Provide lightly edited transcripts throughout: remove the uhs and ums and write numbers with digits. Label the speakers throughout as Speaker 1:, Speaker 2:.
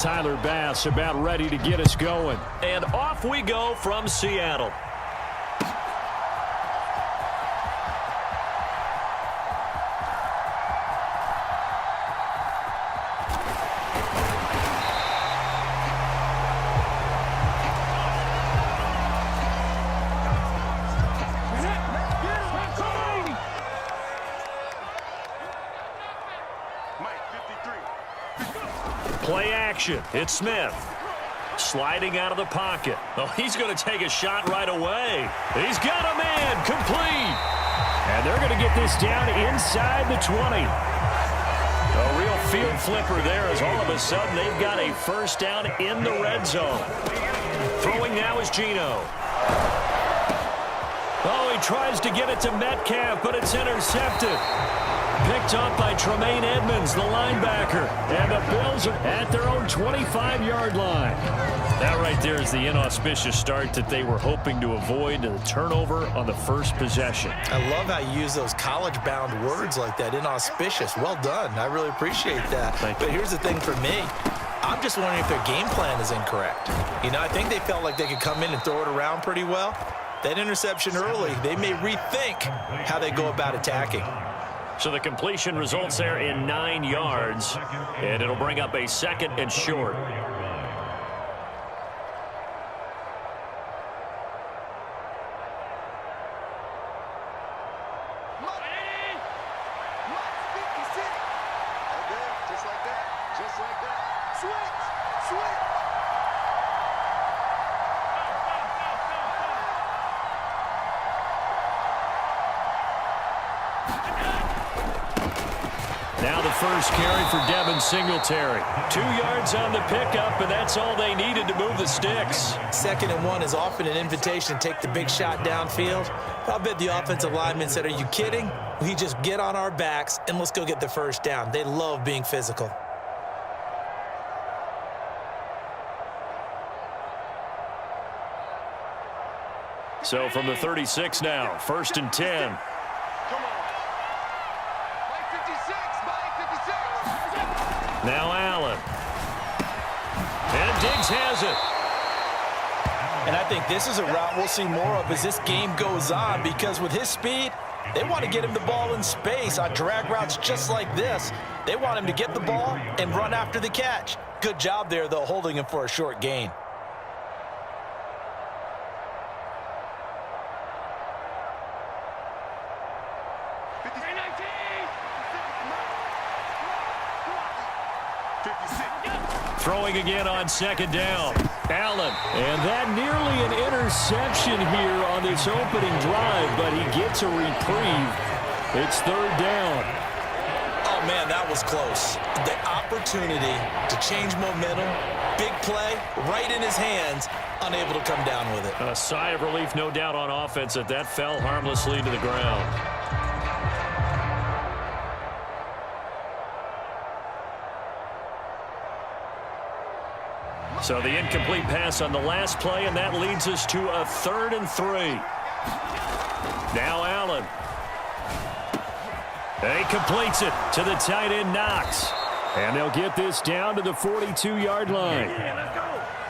Speaker 1: Tyler Bass about ready to get us going.
Speaker 2: And off we go from Seattle. Play action. It's Smith. Sliding out of the pocket. Oh, he's going to take a shot right away. He's got a man. Complete.
Speaker 1: And they're going to get this down inside the 20.
Speaker 2: A real field flipper there as all of a sudden they've got a first down in the red zone. Throwing now is Geno. Oh, he tries to get it to Metcalf, but it's intercepted. Picked up by Tremaine Edmonds, the linebacker. And the Bills are at their own 25-yard line.
Speaker 1: That right there is the inauspicious start that they were hoping to avoid, the turnover on the first possession.
Speaker 3: I love how you use those college-bound words like that, inauspicious. Well done. I really appreciate that. But here's the thing for me. I'm just wondering if their game plan is incorrect. You know, I think they felt like they could come in and throw it around pretty well. That interception early, they may rethink how they go about attacking.
Speaker 2: So the completion results there in 9 yards, and it'll bring up a second and short. Now the first carry for Devin Singletary. 2 yards on the pickup, and that's all they needed to move the sticks.
Speaker 3: 2nd and 1 is often an invitation to take the big shot downfield. I bet the offensive lineman said, are you kidding? We just get on our backs and let's go get the first down. They love being physical.
Speaker 2: So from the 36 now, 1st and 10. Now Allen. And Diggs has it.
Speaker 3: And I think this is a route we'll see more of as this game goes on, because with his speed, they want to get him the ball in space on drag routes just like this. They want him to get the ball and run after the catch. Good job there, though, holding him for a short gain.
Speaker 2: Throwing again on 2nd down. Allen.
Speaker 1: And that nearly an interception here on this opening drive, but he gets a reprieve. It's 3rd down.
Speaker 3: Oh, man, that was close. The opportunity to change momentum, big play, right in his hands, unable to come down with it.
Speaker 2: A sigh of relief, no doubt, on offense that fell harmlessly to the ground. So the incomplete pass on the last play, and that leads us to a 3rd and 3. Now Allen. And he completes it to the tight end, Knox.
Speaker 1: And they'll get this down to the 42-yard line.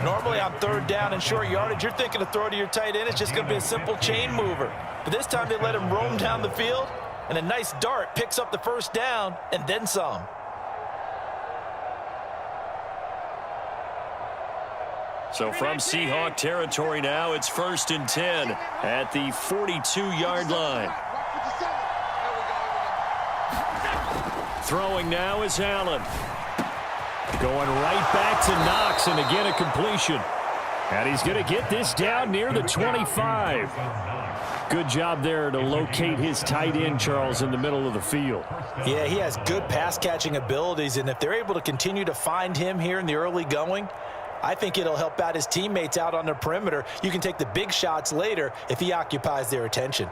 Speaker 3: Normally on 3rd down and short yardage, you're thinking to throw to your tight end. It's just going to be a simple chain mover. But this time they let him roam down the field, and a nice dart picks up the first down and then some.
Speaker 2: So from Seahawk territory now, it's 1st and 10 at the 42-yard line. Throwing now is Allen.
Speaker 1: Going right back to Knox, and again a completion. And he's going to get this down near the 25. Good job there to locate his tight end, Charles, in the middle of the field.
Speaker 3: Yeah, he has good pass-catching abilities, and if they're able to continue to find him here in the early going, I think it'll help out his teammates out on the perimeter. You can take the big shots later if he occupies their attention.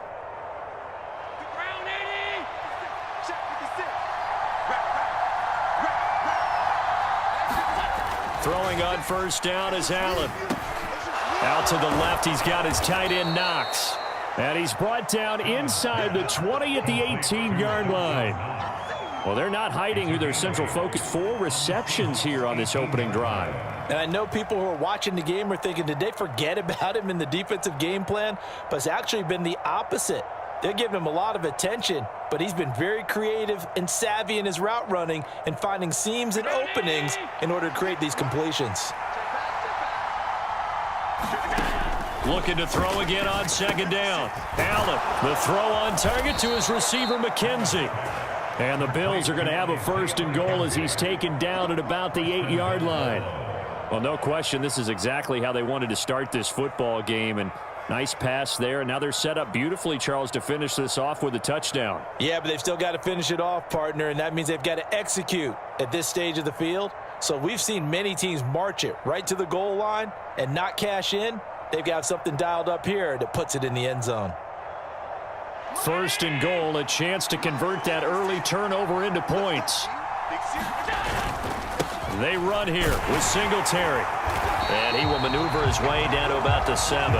Speaker 2: Throwing on 1st down is Allen. Out to the left, he's got his tight end, Knox.
Speaker 1: And he's brought down inside the 20 at the 18-yard line. Well, they're not hiding who their central focus. 4 receptions here on this opening drive.
Speaker 3: And I know people who are watching the game are thinking, did they forget about him in the defensive game plan? But it's actually been the opposite. They're giving him a lot of attention, but he's been very creative and savvy in his route running and finding seams and openings in order to create these completions.
Speaker 2: Looking to throw again on second down. Allen, the throw on target to his receiver, McKenzie.
Speaker 1: And the Bills are going to have a 1st and goal as he's taken down at about the 8-yard line. Well, no question, this is exactly how they wanted to start this football game. And nice pass there. And now they're set up beautifully, Charles, to finish this off with a touchdown.
Speaker 3: Yeah, but they've still got to finish it off, partner, and that means they've got to execute at this stage of the field. So we've seen many teams march it right to the goal line and not cash in. They've got something dialed up here that puts it in the end zone.
Speaker 1: 1st and goal, a chance to convert that early turnover into points.
Speaker 2: They run here with Singletary. And he will maneuver his way down to about the 7.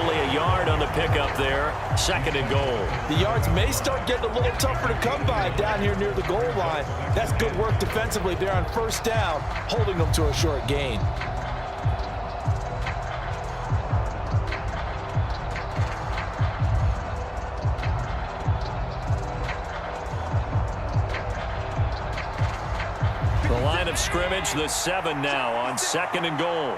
Speaker 2: Only a yard on the pickup there. 2nd and goal.
Speaker 3: The yards may start getting a little tougher to come by down here near the goal line. That's good work defensively there on 1st down, holding them to a short gain.
Speaker 2: The line of scrimmage, the 7 now on 2nd and goal.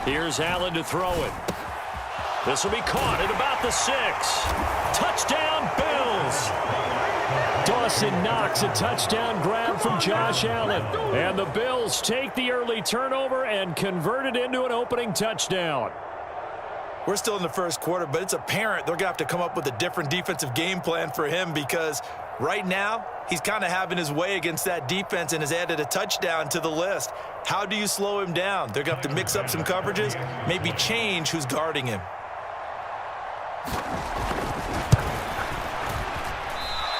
Speaker 2: Here's Allen to throw it. This will be caught at about the 6. Touchdown, Bills!
Speaker 1: Dawson Knox, a touchdown grab from Josh Allen. And the Bills take the early turnover and convert it into an opening touchdown.
Speaker 3: We're still in the 1st quarter, but it's apparent they're going to have to come up with a different defensive game plan for him because right now he's kind of having his way against that defense and has added a touchdown to the list. How do you slow him down? They're going to have to mix up some coverages, maybe change who's guarding him.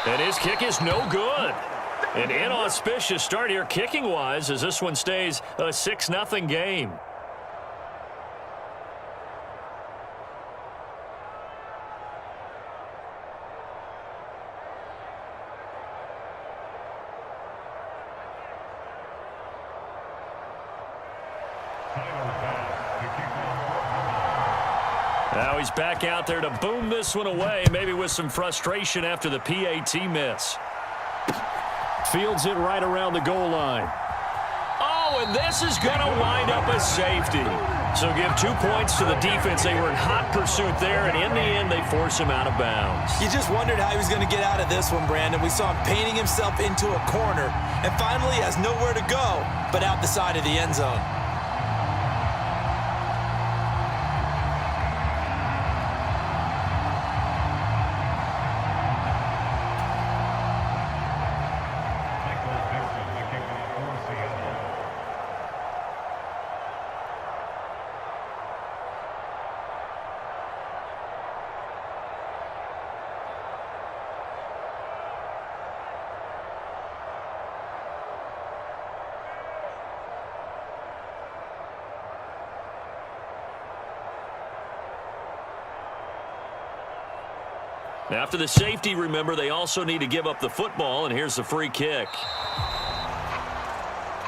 Speaker 2: And his kick is no good. An inauspicious start here kicking-wise as this one stays a 6-0 game. Now he's back out there to boom this one away, maybe with some frustration after the PAT miss.
Speaker 1: Fields it right around the goal line.
Speaker 2: Oh, and this is going to wind up a safety. So give 2 points to the defense. They were in hot pursuit there, and in the end, they force him out of bounds.
Speaker 3: You just wondered how he was going to get out of this one, Brandon. We saw him painting himself into a corner, and finally has nowhere to go but out the side of the end zone.
Speaker 2: After the safety, remember, they also need to give up the football, and here's the free kick.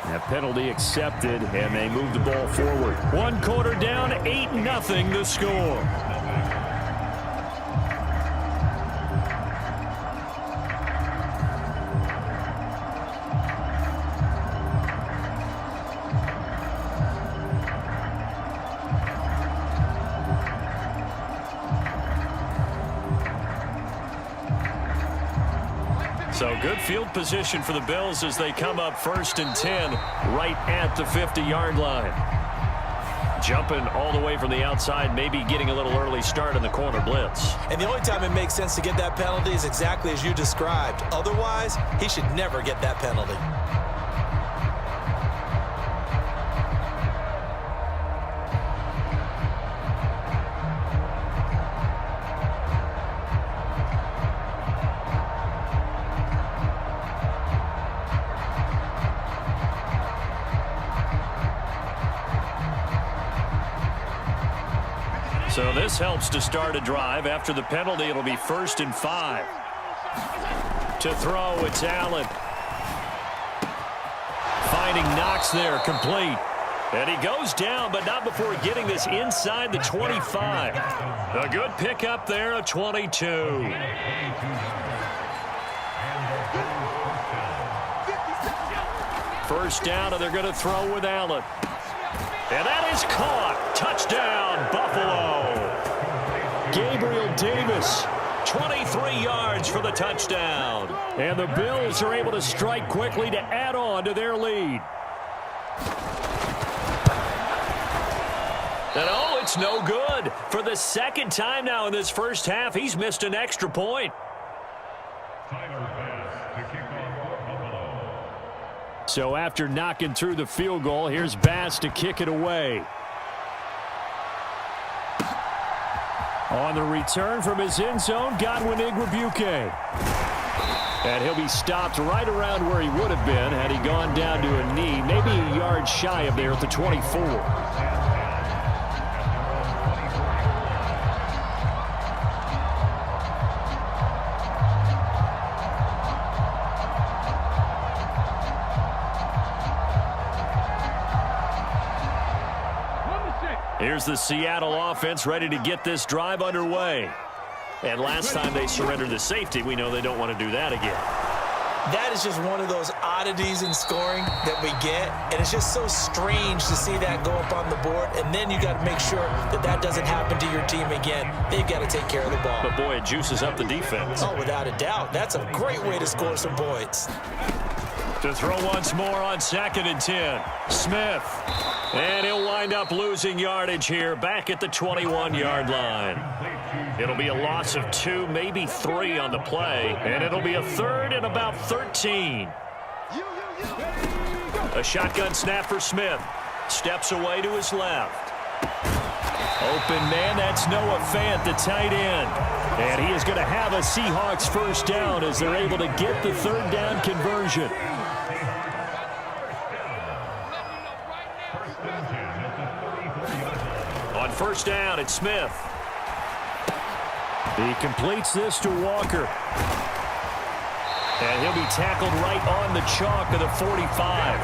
Speaker 1: That penalty accepted, and they move the ball forward.
Speaker 2: 1 quarter down, 8-0 the score. So good field position for the Bills as they come up 1st and 10 right at the 50-yard line. Jumping all the way from the outside, maybe getting a little early start in the corner blitz.
Speaker 3: And the only time it makes sense to get that penalty is exactly as you described. Otherwise, he should never get that penalty.
Speaker 2: So this helps to start a drive. After the penalty, it'll be 1st and 5. To throw, it's Allen. Finding Knox there, complete. And he goes down, but not before getting this inside the 25. A good pickup there, a 22. First down, and they're going to throw with Allen. And that is caught. Touchdown, Buffalo. Gabriel Davis, 23 yards for the touchdown.
Speaker 1: And the Bills are able to strike quickly to add on to their lead.
Speaker 2: And oh, it's no good. For the second time now in this first half, he's missed an extra point.
Speaker 1: So after knocking through the field goal, here's Bass to kick it away. On the return from his end zone, Godwin Igwebuike. And he'll be stopped right around where he would have been had he gone down to a knee, maybe a yard shy of there at the 24.
Speaker 2: Here's the Seattle offense ready to get this drive underway. And last time they surrendered the safety, we know they don't want to do that again.
Speaker 3: That is just one of those oddities in scoring that we get, and it's just so strange to see that go up on the board, and then you got to make sure that that doesn't happen to your team again. They've got to take care of the ball.
Speaker 2: But, boy, it juices up the defense.
Speaker 3: Oh, without a doubt. That's a great way to score some points.
Speaker 2: To throw once more on 2nd and 10. Smith. And he'll wind up losing yardage here back at the 21-yard line. It'll be a loss of 2, maybe 3 on the play, and it'll be a 3rd and about 13. A shotgun snap for Smith. Steps away to his left. Open man, that's Noah Fant, the tight end. And he is going to have a Seahawks first down as they're able to get the 3rd down conversion. On first down, it's Smith.
Speaker 1: He completes this to Walker.
Speaker 2: And he'll be tackled right on the chalk of the 45.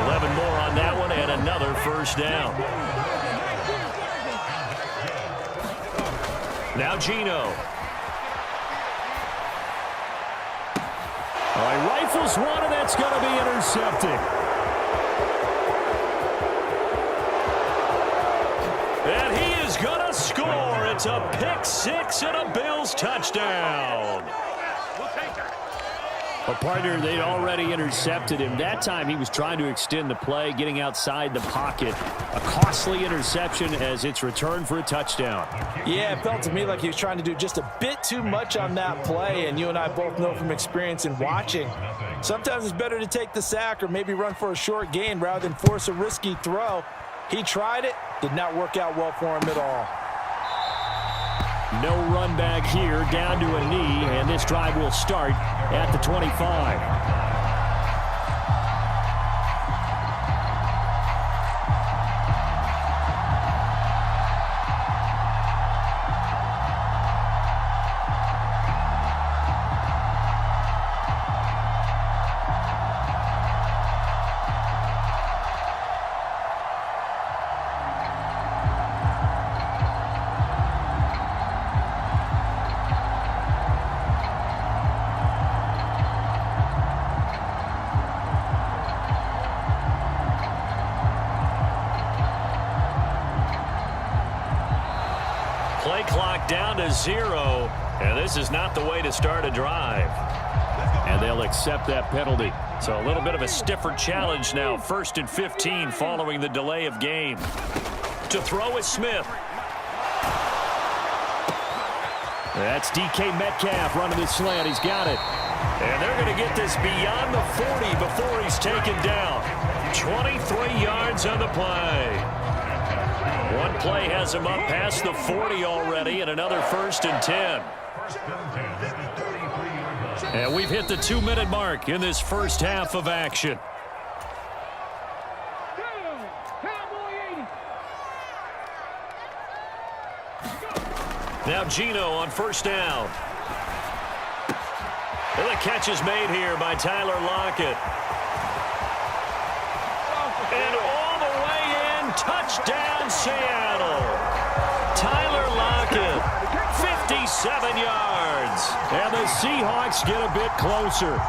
Speaker 2: 11 more on that one and another first down. Now Geno.
Speaker 1: All right, rifles one, and that's going to be intercepted.
Speaker 2: And he is going to score. It's a pick six and a Bills touchdown.
Speaker 1: A partner, they'd already intercepted him. That time he was trying to extend the play, getting outside the pocket. A costly interception as it's returned for a touchdown.
Speaker 3: Yeah, it felt to me like he was trying to do just a bit too much on that play, and you and I both know from experience in watching. Sometimes it's better to take the sack or maybe run for a short gain rather than force a risky throw. He tried it, did not work out well for him at all.
Speaker 1: No run back here, down to a knee, and this drive will start at the 25.
Speaker 2: Play clock down to 0, and this is not the way to start a drive.
Speaker 1: And they'll accept that penalty.
Speaker 2: So a little bit of a stiffer challenge now. 1st and 15 following the delay of game. To throw is Smith.
Speaker 1: That's DK Metcalf running the slant. He's got it.
Speaker 2: And they're going to get this beyond the 40 before he's taken down. 23 yards on the play. One play has him up past the 40 already, and another 1st and 10. And we've hit the 2-minute mark in this first half of action. Now Geno on first down. And the catch is made here by Tyler Lockett. And all the way in, touchdown Seattle. Tyler Lockett, 57 yards.
Speaker 1: And the Seahawks get a bit closer.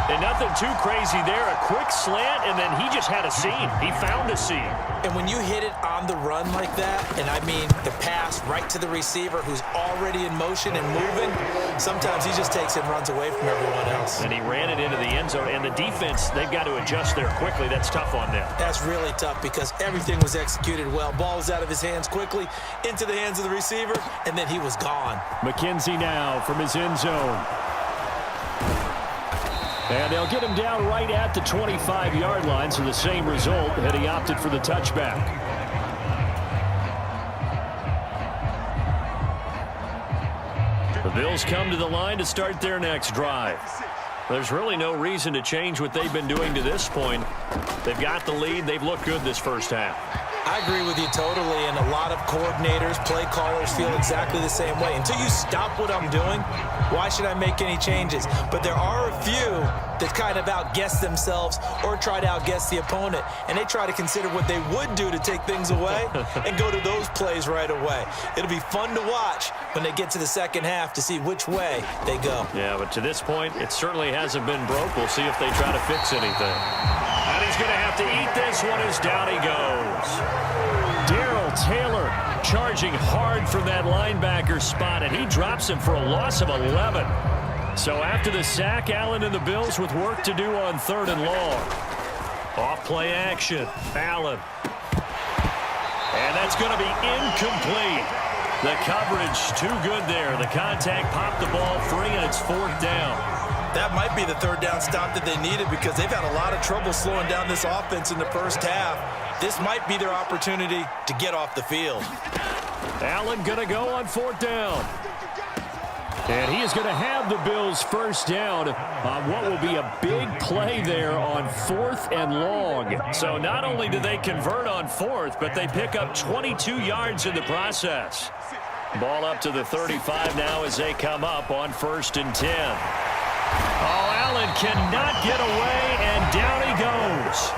Speaker 2: And nothing too crazy there. A quick slant, and then he just had a seam. He found a seam.
Speaker 3: And when you hit it on the run like that, and I mean the pass right to the receiver who's already in motion and moving, sometimes he just takes it and runs away from everyone else.
Speaker 2: And he ran it into the end zone. And the defense, they've got to adjust there quickly. That's tough on them.
Speaker 3: That's really tough because everything was executed well. Ball was out of his hands quickly, into the hands of the receiver, and then he was gone.
Speaker 1: McKenzie now from his end zone. And they'll get him down right at the 25-yard line, so the same result had he opted for the touchback.
Speaker 2: The Bills come to the line to start their next drive. There's really no reason to change what they've been doing to this point. They've got the lead. They've looked good this first half.
Speaker 3: I agree with you totally, and a lot of coordinators, play callers feel exactly the same way. Until you stop what I'm doing, why should I make any changes? But there are a few that kind of outguess themselves or try to outguess the opponent, and they try to consider what they would do to take things away and go to those plays right away. It'll be fun to watch when they get to the second half to see which way they go.
Speaker 2: Yeah, but to this point, it certainly hasn't been broke. We'll see if they try to fix anything. And he's going to have to eat this one as down he goes.
Speaker 1: Darrell Taylor charging hard from that linebacker spot, and he drops him for a loss of 11. So after the sack, Allen and the Bills with work to do on 3rd and long. Off play action, Allen. And that's going to be incomplete. The coverage too good there. The contact popped the ball free, and it's 4th down.
Speaker 3: That might be the 3rd down stop that they needed because they've had a lot of trouble slowing down this offense in the first half. This might be their opportunity to get off the field.
Speaker 1: Allen going to go on 4th down. And he is going to have the Bills first down on what will be a big play there on 4th and long.
Speaker 2: So not only do they convert on 4th, but they pick up 22 yards in the process. Ball up to the 35 now as they come up on 1st and 10. Oh, Allen cannot get away, and down he goes.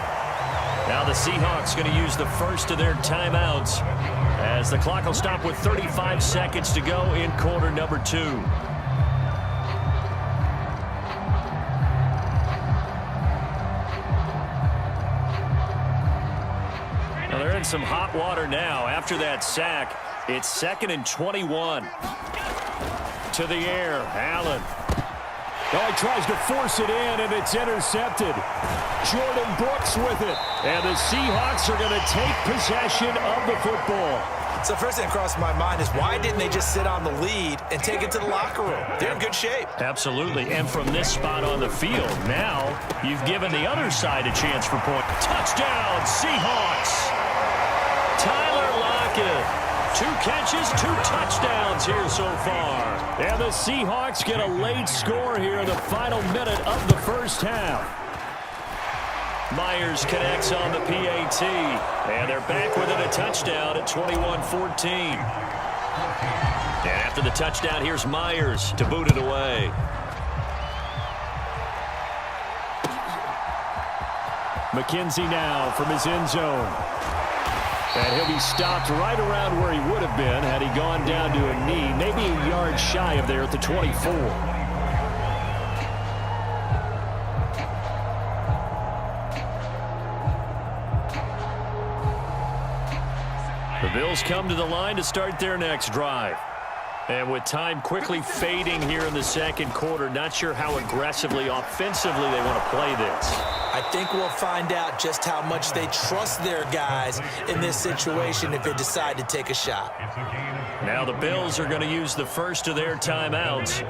Speaker 2: Now the Seahawks going to use the first of their timeouts as the clock will stop with 35 seconds to go in quarter number 2. Now they're in some hot water now. After that sack, it's 2nd and 21. To the air, Allen.
Speaker 1: Oh, he tries to force it in, and it's intercepted. Jordan Brooks with it. And the Seahawks are going to take possession of the football.
Speaker 3: So first thing that crossed my mind is why didn't they just sit on the lead and take it to the locker room? They're in good shape.
Speaker 2: Absolutely. And from this spot on the field, now you've given the other side a chance for point. Touchdown, Seahawks. Tyler Lockett. 2 catches, 2 touchdowns here so far.
Speaker 1: And the Seahawks get a late score here in the final minute of the first half.
Speaker 2: Myers connects on the PAT. And they're back with it, a touchdown at 21-14. And after the touchdown, here's Myers to boot it away.
Speaker 1: McKenzie now from his end zone. And he'll be stopped right around where he would have been had he gone down to a knee, maybe a yard shy of there at the 24.
Speaker 2: The Bills come to the line to start their next drive. And with time quickly fading here in the second quarter, not sure how aggressively, offensively they want to play this.
Speaker 3: I think we'll find out just how much they trust their guys in this situation if they decide to take a shot.
Speaker 2: Now the Bills are going to use the first of their timeouts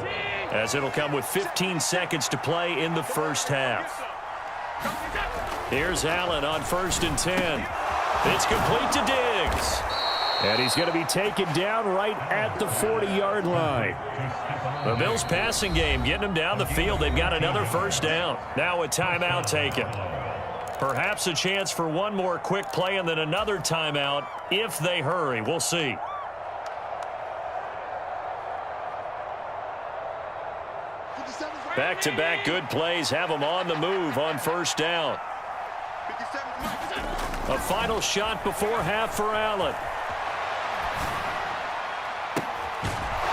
Speaker 2: as it'll come with 15 seconds to play in the first half. Here's Allen on 1st and 10. It's complete to Diggs.
Speaker 1: And he's going to be taken down right at the 40-yard line.
Speaker 2: The Bills passing game getting them down the field. They've got another first down. Now a timeout taken. Perhaps a chance for one more quick play and then another timeout if they hurry. We'll see. Back-to-back good plays have them on the move on first down. A final shot before half for Allen.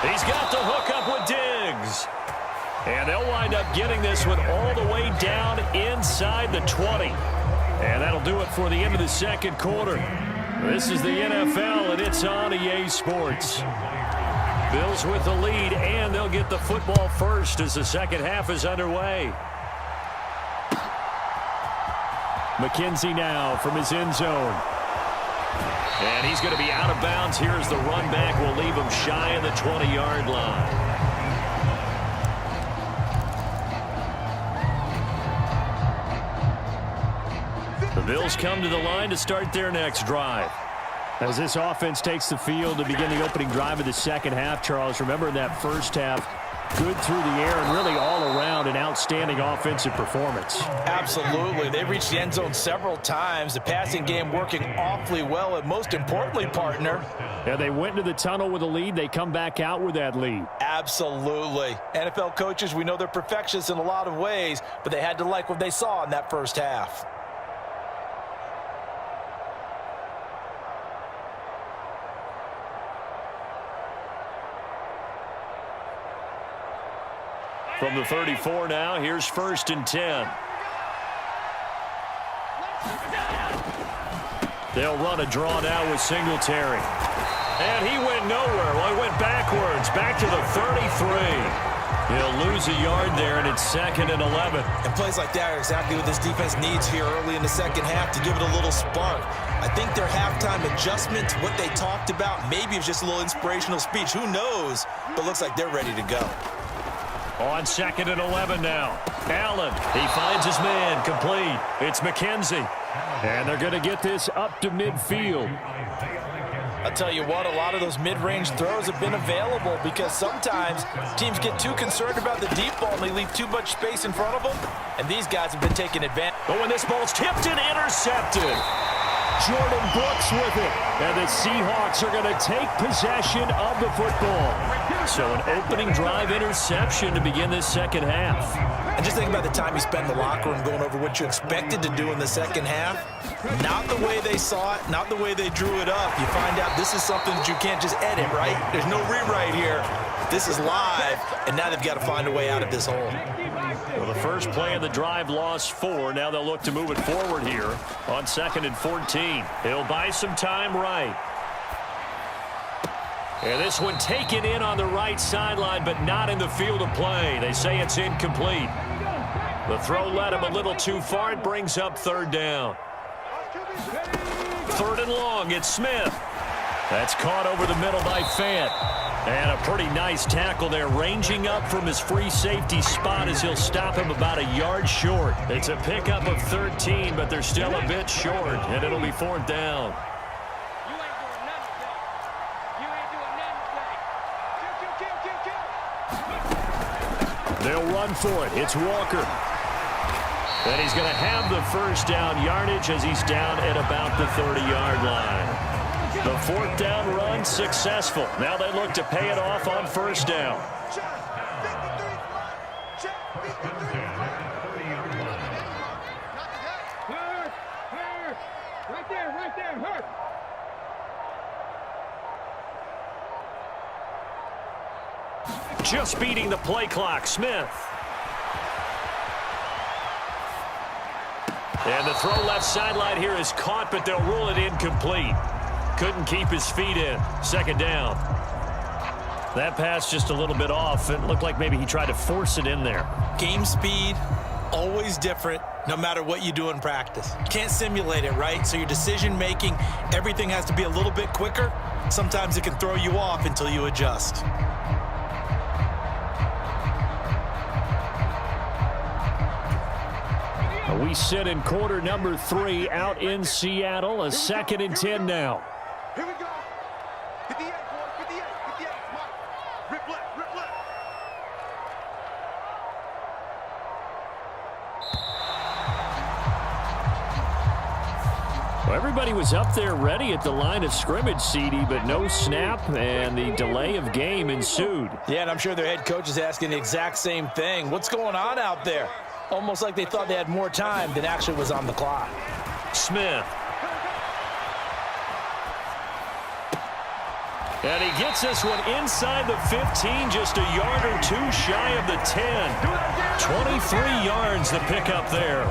Speaker 2: He's got the hook up with Diggs. And they'll wind up getting this one all the way down inside the 20. And that'll do it for the end of the second quarter. This is the NFL, and it's on EA Sports. Bills with the lead, and they'll get the football first as the second half is underway.
Speaker 1: McKenzie now from his end zone.
Speaker 2: And he's going to be out of bounds here as the run back will leave him shy of the 20-yard line. The Bills come to the line to start their next drive.
Speaker 1: As this offense takes the field to begin the opening drive of the second half, Charles, remember in that first half, good through the air and really all around an outstanding offensive performance.
Speaker 3: Absolutely. They reached the end zone several times. The passing game working awfully well, and most importantly, partner.
Speaker 1: Yeah, they went into the tunnel with a lead. They come back out with that lead.
Speaker 3: Absolutely. NFL coaches, we know they're perfectionists in a lot of ways, but they had to like what they saw in that first half.
Speaker 2: From the 34 now, here's 1st and 10. They'll run a draw now with Singletary. And he went nowhere. Well, he went backwards, back to the 33. He'll lose a yard there, and it's 2nd and 11.
Speaker 3: And plays like that are exactly what this defense needs here early in the second half to give it a little spark. I think their halftime adjustment, what they talked about, maybe it was just a little inspirational speech. Who knows? But looks like they're ready to go.
Speaker 2: On 2nd and 11 now. Allen, he finds his man, complete. It's McKenzie.
Speaker 1: And they're going to get this up to midfield.
Speaker 3: I'll tell you what, a lot of those mid-range throws have been available because sometimes teams get too concerned about the deep ball and they leave too much space in front of them, and these guys have been taking advantage.
Speaker 2: But when this ball's tipped and intercepted.
Speaker 1: Jordan Brooks with it. And the Seahawks are going to take possession of the football.
Speaker 2: So an opening drive interception to begin this second half.
Speaker 3: And just think about the time you spent in the locker room going over what you expected to do in the second half. Not the way they saw it, not the way they drew it up. You find out this is something that you can't just edit, right? There's no rewrite here. This is live, and now they've got to find a way out of this hole.
Speaker 2: Well, the first play of the drive lost 4. Now they'll look to move it forward here on 2nd and 14. He'll buy some time right. And this one taken in on the right sideline, but not in the field of play. They say it's incomplete. The throw led him a little too far. It brings up 3rd down. 3rd and long. It's Smith. That's caught over the middle by Fant. And a pretty nice tackle there, ranging up from his free safety spot as he'll stop him about a yard short. It's a pickup of 13, but they're still a bit short, and it'll be 4th down.
Speaker 1: They'll run for it. It's Walker.
Speaker 2: And he's going to have the first down yardage as he's down at about the 30-yard line. The 4th down run successful. Now they look to pay it off on 1st down.
Speaker 4: Right there, hurt.
Speaker 2: Just beating the play clock, Smith. And the throw left sideline here is caught, but they'll rule it incomplete. Couldn't keep his feet in. 2nd down. That pass just a little bit off. It looked like maybe he tried to force it in there.
Speaker 3: Game speed, always different, no matter what you do in practice. You can't simulate it, right? So your decision-making, everything has to be a little bit quicker. Sometimes it can throw you off until you adjust.
Speaker 1: We sit in quarter number 3 out in Seattle. A 2nd and 10 now.
Speaker 4: Here we go. 58, boy. 58. 58. Come on. Rip left. Rip left.
Speaker 1: Well, Everybody was up there ready at the line of scrimmage, CD, but no snap, and the delay of game ensued.
Speaker 3: Yeah, and I'm sure their head coach is asking the exact same thing. What's going on out there? Almost like they thought they had more time than actually was on the clock.
Speaker 2: Smith. And he gets this one inside the 15, just a yard or two shy of the 10. 23 yards the pickup there.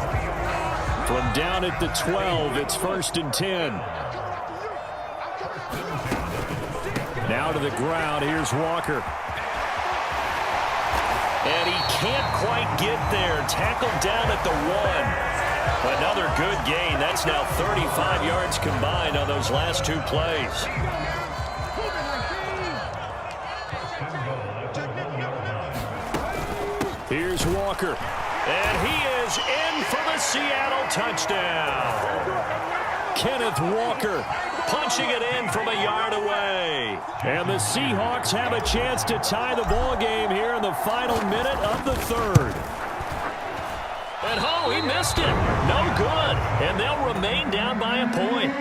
Speaker 1: From down at the 12, it's 1st and 10. Now to the ground, here's Walker.
Speaker 2: And he can't quite get there. Tackled down at the 1. Another good gain. That's now 35 yards combined on those last two plays.
Speaker 1: Here's Walker.
Speaker 2: And he is in for the Seattle touchdown.
Speaker 1: Kenneth Walker
Speaker 2: punching it in from a yard away.
Speaker 1: And the Seahawks have a chance to tie the ball game here in the final minute of the 3rd.
Speaker 2: And oh, he missed it. No good. And they'll remain down by a point.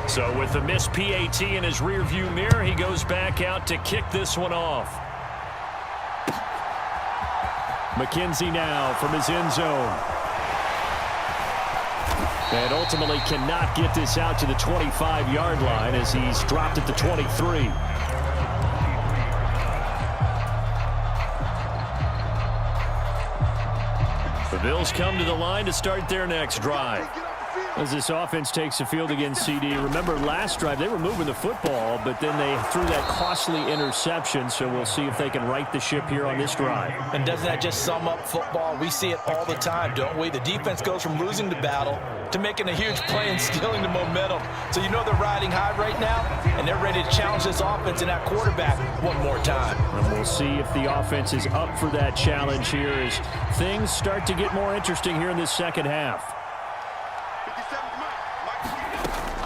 Speaker 2: So with the missed PAT in his rearview mirror, he goes back out to kick this one off.
Speaker 1: McKenzie now from his end zone. And ultimately cannot get this out to the 25-yard line as he's dropped at the 23.
Speaker 2: The Bills come to the line to start their next drive.
Speaker 1: As this offense takes the field against CD, remember last drive they were moving the football, but then they threw that costly interception, so we'll see if they can right the ship here on this drive.
Speaker 3: And doesn't that just sum up football? We see it all the time, don't we? The defense goes from losing the battle to making a huge play and stealing the momentum. So you know they're riding high right now, and they're ready to challenge this offense and that quarterback one more time.
Speaker 1: And we'll see if the offense is up for that challenge here as things start to get more interesting here in this second half.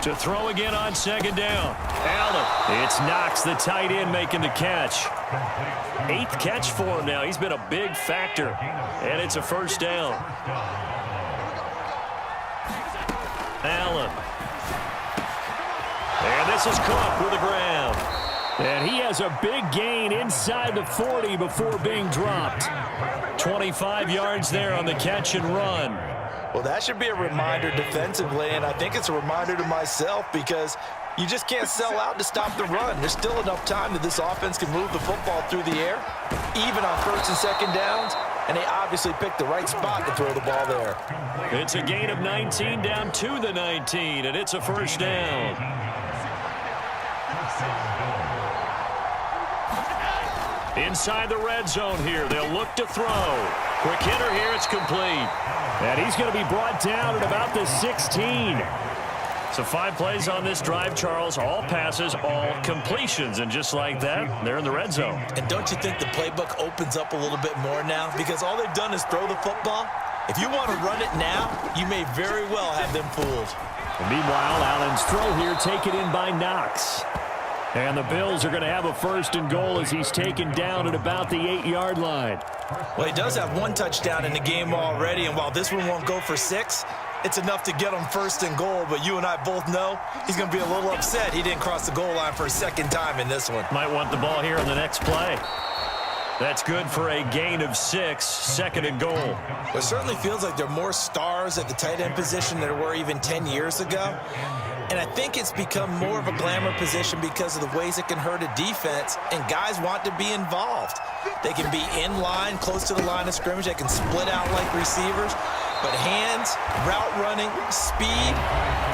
Speaker 2: To throw again on second down. Allen. It's Knox, the tight end, making the catch. 8th catch for him now. He's been a big factor. And it's a first down. Allen. And this is Cook with the ground.
Speaker 1: And he has a big gain inside the 40 before being dropped.
Speaker 2: 25 yards there on the catch and run.
Speaker 3: Well, that should be a reminder defensively, and I think it's a reminder to myself because you just can't sell out to stop the run. There's still enough time that this offense can move the football through the air, even on 1st and 2nd downs, and they obviously picked the right spot to throw the ball there.
Speaker 2: It's a gain of 19 down to the 19, and it's a first down. Inside the red zone here, they'll look to throw. Quick hitter here, it's complete.
Speaker 1: And he's going to be brought down at about the 16.
Speaker 2: So 5 plays on this drive, Charles. All passes, all completions. And just like that, they're in the red zone.
Speaker 3: And don't you think the playbook opens up a little bit more now? Because all they've done is throw the football. If you want to run it now, you may very well have them fooled.
Speaker 1: And meanwhile, Allen's throw here taken in by Knox. And the Bills are going to have a 1st and goal as he's taken down at about the 8-yard line.
Speaker 3: Well, he does have 1 touchdown in the game already, and while this one won't go for 6, it's enough to get him 1st and goal. But you and I both know he's going to be a little upset he didn't cross the goal line for a 2nd time in this one.
Speaker 2: Might want the ball here on the next play. That's good for a gain of 6, 2nd and goal.
Speaker 3: Well, it certainly feels like there are more stars at the tight end position than there were even 10 years ago. And I think it's become more of a glamour position because of the ways it can hurt a defense, and guys want to be involved. They can be in line, close to the line of scrimmage. They can split out like receivers. But hands, route running, speed,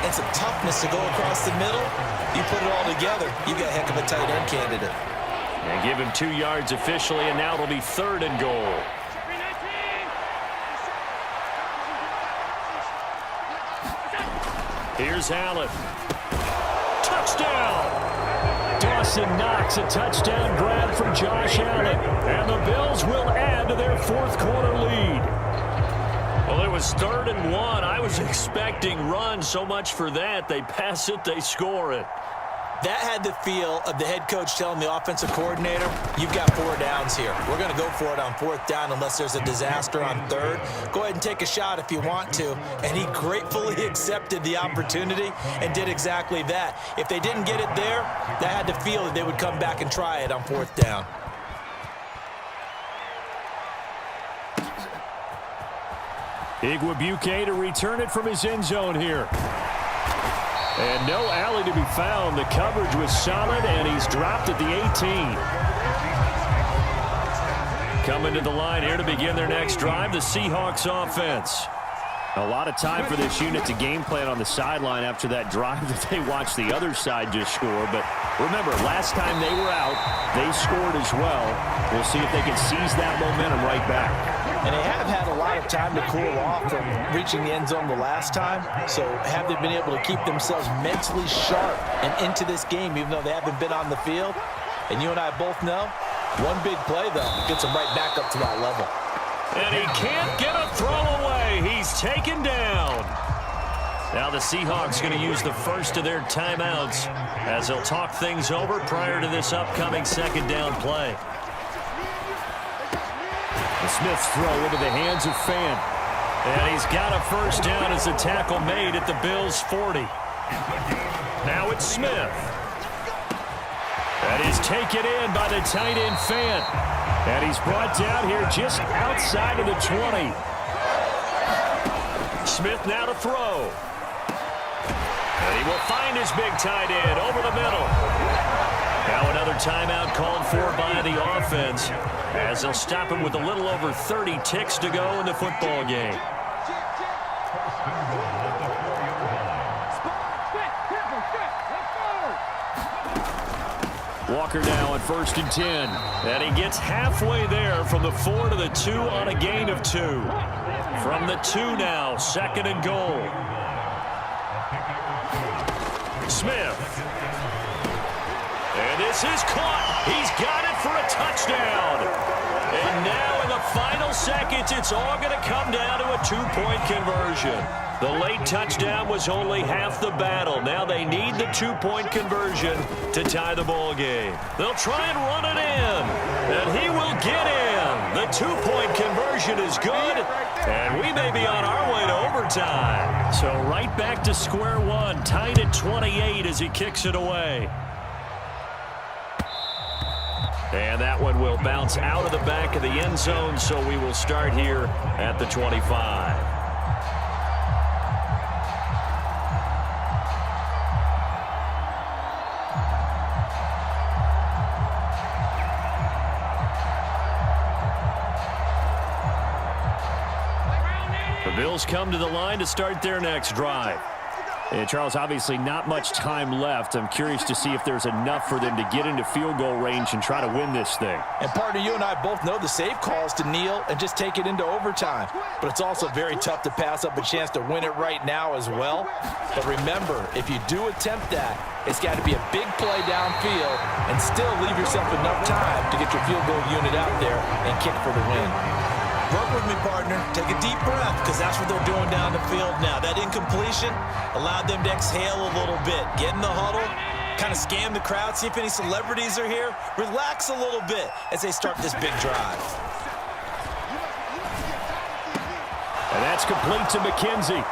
Speaker 3: and some toughness to go across the middle, you put it all together, you got a heck of a tight end candidate.
Speaker 2: And give him 2 yards officially, and now it'll be 3rd and goal. Here's Allen. Touchdown!
Speaker 1: Dawson Knox, a touchdown grab from Josh Allen. And the Bills will add to their 4th quarter lead.
Speaker 2: Well, it was 3rd and 1. I was expecting run, so much for that. They pass it, they score it.
Speaker 3: That had the feel of the head coach telling the offensive coordinator, you've got 4 downs here. We're going to go for it on 4th down unless there's a disaster on 3rd. Go ahead and take a shot if you want to. And he gratefully accepted the opportunity and did exactly that. If they didn't get it there, that had the feel that they would come back and try it on 4th down.
Speaker 1: Igwebuike to return it from his end zone here. And no alley to be found. The coverage was solid, and he's dropped at the 18. Coming to the line here to begin their next drive, the Seahawks offense. A lot of time for this unit to game plan on the sideline after that drive that they watched the other side just score. But remember, last time they were out, they scored as well. We'll see if they can seize that momentum right back.
Speaker 3: And they have had a lot of time to cool off from reaching the end zone the last time. So have they been able to keep themselves mentally sharp and into this game, even though they haven't been on the field? And you and I both know, one big play, though, gets them right back up to that level.
Speaker 2: And he can't get a throw away. He's taken down. Now the Seahawks going to use the first of their timeouts as they'll talk things over prior to this upcoming 2nd down play.
Speaker 1: The Smith's throw into the hands of Fan.
Speaker 2: And he's got a 1st down as the tackle made at the Bills' 40. Now it's Smith. That is taken in by the tight end Fan.
Speaker 1: And he's brought down here just outside of the 20.
Speaker 2: Smith now to throw. And he will find his big tight end over the middle. Now another timeout called for by the offense as they'll stop him with a little over 30 ticks to go in the football game.
Speaker 1: Walker now on 1st and 10.
Speaker 2: And he gets halfway there from the 4 to the 2 on a gain of 2. From the 2 now, 2nd and goal. Smith. And this is caught. He's got it for a touchdown. And now in the final seconds, it's all going to come down to a 2-point conversion. The late touchdown was only half the battle. Now they need the 2-point conversion to tie the ball game. They'll try and run it in. And he will get in. The 2-point conversion is good. And we may be on our way to overtime.
Speaker 1: So right back to square one. Tied at 28 as he kicks it away.
Speaker 2: And that one will bounce out of the back of the end zone, so we will start here at the 25. The Bills come to the line to start their next drive.
Speaker 1: And Charles, obviously not much time left. I'm curious to see if there's enough for them to get into field goal range and try to win this thing.
Speaker 3: And partner, you and I both know the safe call is to kneel and just take it into overtime. But it's also very tough to pass up a chance to win it right now as well. But remember, if you do attempt that, it's got to be a big play downfield and still leave yourself enough time to get your field goal unit out there and kick for the win. Work with me, partner. Take a deep breath, because that's what they're doing down the field now. That incompletion allowed them to exhale a little bit. Get in the huddle, kind of scan the crowd, see if any celebrities are here. Relax a little bit as they start this big drive.
Speaker 1: And that's complete to McKenzie.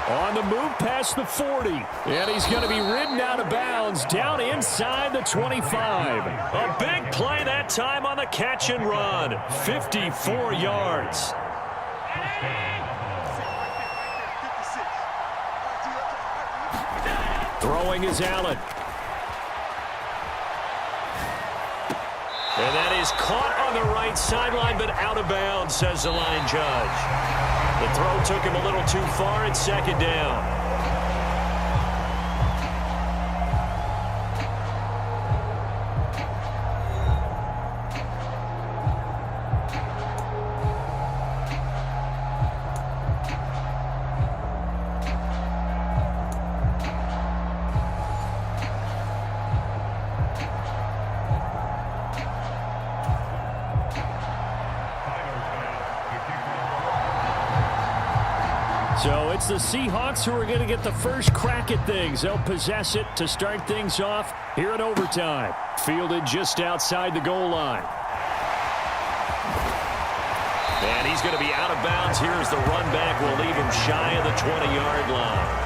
Speaker 1: On the move past the 40. And he's going to be ridden out of bounds down inside the 25.
Speaker 2: A big play that time on the catch and run. 54 yards.
Speaker 1: Throwing is Allen.
Speaker 2: And that is caught on the right sideline, but out of bounds, says the line judge. The throw took him a little too far. It's 2nd down.
Speaker 1: So it's the Seahawks who are going to get the first crack at things. They'll possess it to start things off here in overtime. Fielded just outside the goal line.
Speaker 2: And he's going to be out of bounds. Here's the run back. Will leave him shy of the 20-yard line.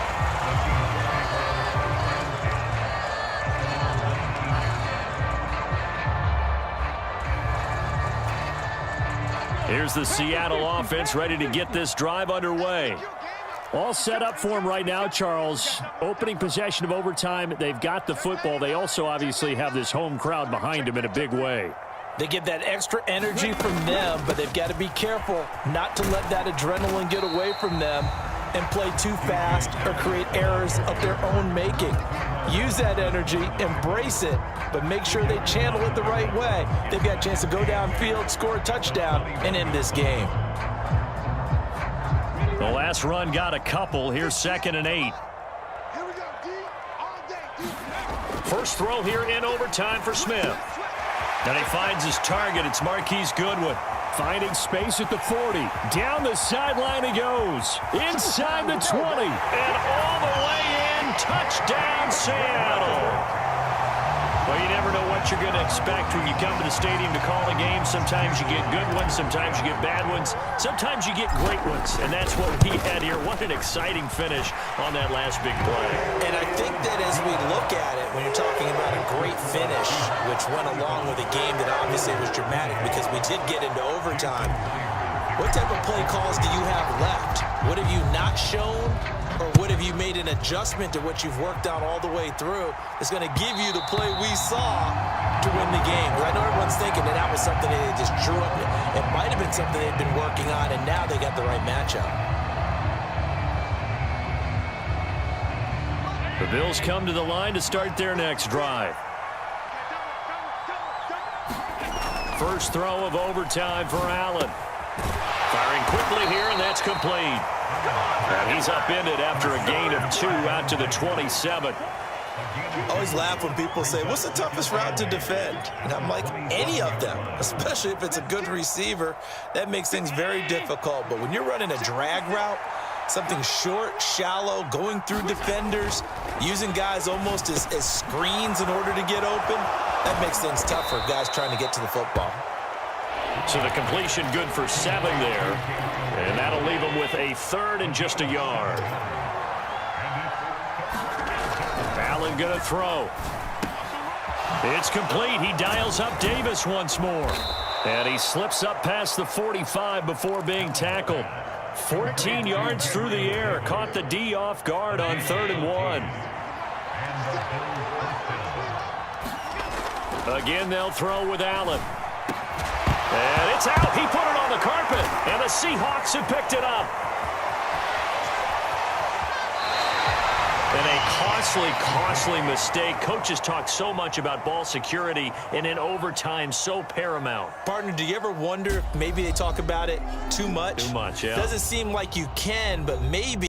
Speaker 2: Here's the Seattle offense ready to get this drive underway.
Speaker 1: All set up for him right now, Charles. Opening possession of overtime. They've got the football. They also obviously have this home crowd behind them in a big way.
Speaker 3: They get that extra energy from them, but they've got to be careful not to let that adrenaline get away from them and play too fast or create errors of their own making. Use that energy, embrace it, but make sure they channel it the right way. They've got a chance to go downfield, score a touchdown, and end this game.
Speaker 2: The last run got a couple. Here's 2nd and 8.
Speaker 4: Here we go, D. All day, D.
Speaker 2: First throw here in overtime for Smith. And he finds his target. It's Marquise Goodwin.
Speaker 1: Finding space at the 40. Down the sideline he goes. Inside the 20.
Speaker 2: And all the way in. Touchdown, Seattle. Well, you never know what you're going to expect when you come to the stadium to call a game. Sometimes you get good ones. Sometimes you get bad ones. Sometimes you get great ones. And that's what we had here. What an exciting finish on that last big play.
Speaker 3: And I think that as we look at it, when you're talking about a great finish, which went along with a game that obviously was dramatic because we did get into overtime, what type of play calls do you have left? What have you not shown? Or what have you made an adjustment to what you've worked out all the way through that's going to give you the play we saw to win the game? Because I know everyone's thinking that was something that they just drew up. It might have been something they'd been working on, and now they got the right matchup.
Speaker 2: The Bills come to the line to start their next drive. First throw of overtime for Allen. Firing quickly here, and that's complete. And he's upended after a gain of 2 out to the 27.
Speaker 3: I always laugh when people say, what's the toughest route to defend? And I'm like, any of them, especially if it's a good receiver. That makes things very difficult. But when you're running a drag route, something short, shallow, going through defenders, using guys almost as screens in order to get open, that makes things tough for guys trying to get to the football.
Speaker 2: So the completion good for 7 there. And that'll leave him with a 3rd and just a yard. Allen going to throw. It's complete. He dials up Davis once more. And he slips up past the 45 before being tackled. 14 yards through the air. Caught the D off guard on 3rd and 1. Again, they'll throw with Allen. And it's out. He put it on the carpet. And the Seahawks have picked it up. And a costly mistake. Coaches talk so much about ball security, and in overtime, so paramount.
Speaker 3: Partner, do you ever wonder if maybe they talk about it too much?
Speaker 2: Too much, yeah.
Speaker 3: Doesn't seem like you can, but maybe.